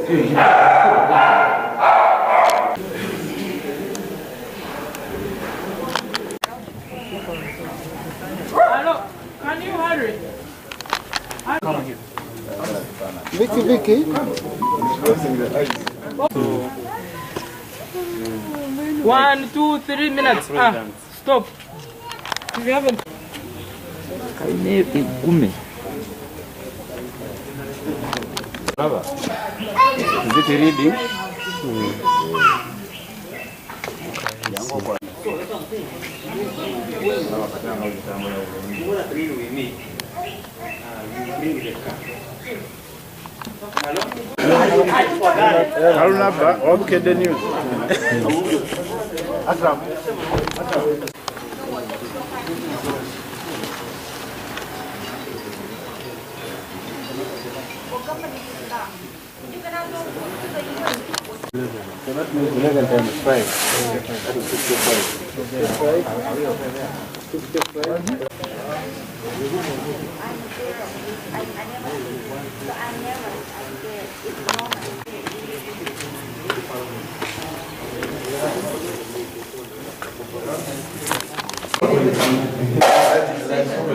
Hello, can you hurry? Vicky. 1, 2, 3 minutes. Stop. If you haven't. Is it reading? Okay, the news. So that means 11 times 5. That is 55. 55.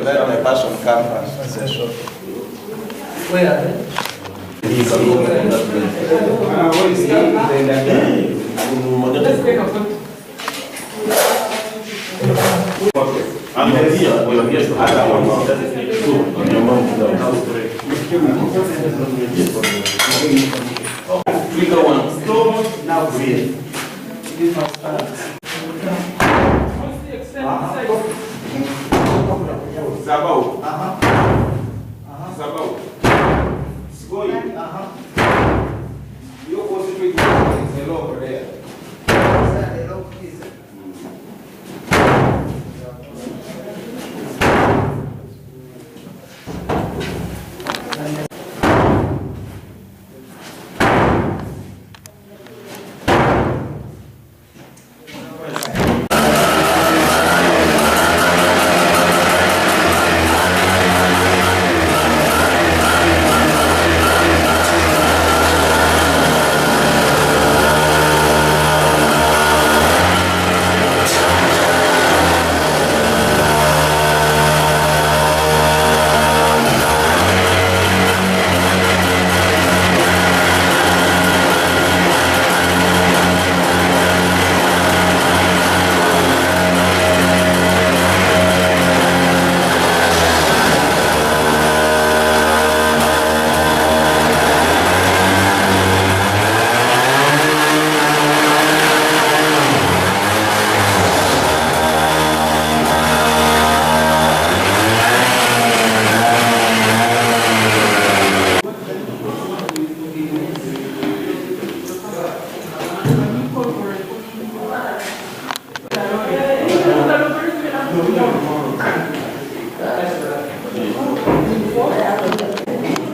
Let my passion come first. Where are they? Let's take a photo. I'm here. We are here to add our mom. So, your mom is out. Bigger one. So, now breathe. This must start. Zabao. Zabao. It's going. You're concentrating on the low over there.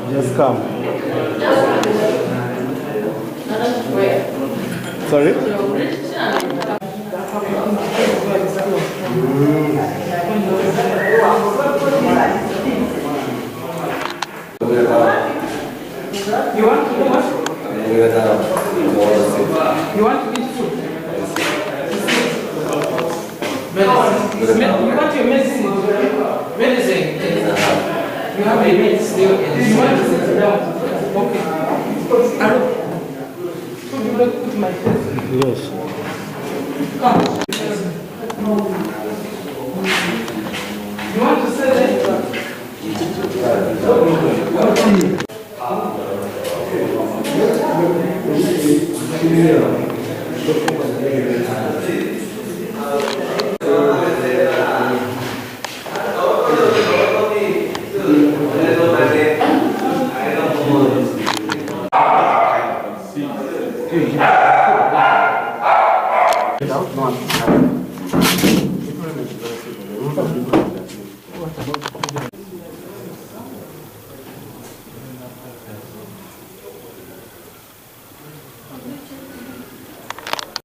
Just come. Sorry? You want to do what? You want to eat food? Medicine. You want your medicine? Medicine. You have a medicine. You want to sit down? Okay. Hello. So you want to put my face? Yes. Come. You want to say that? No.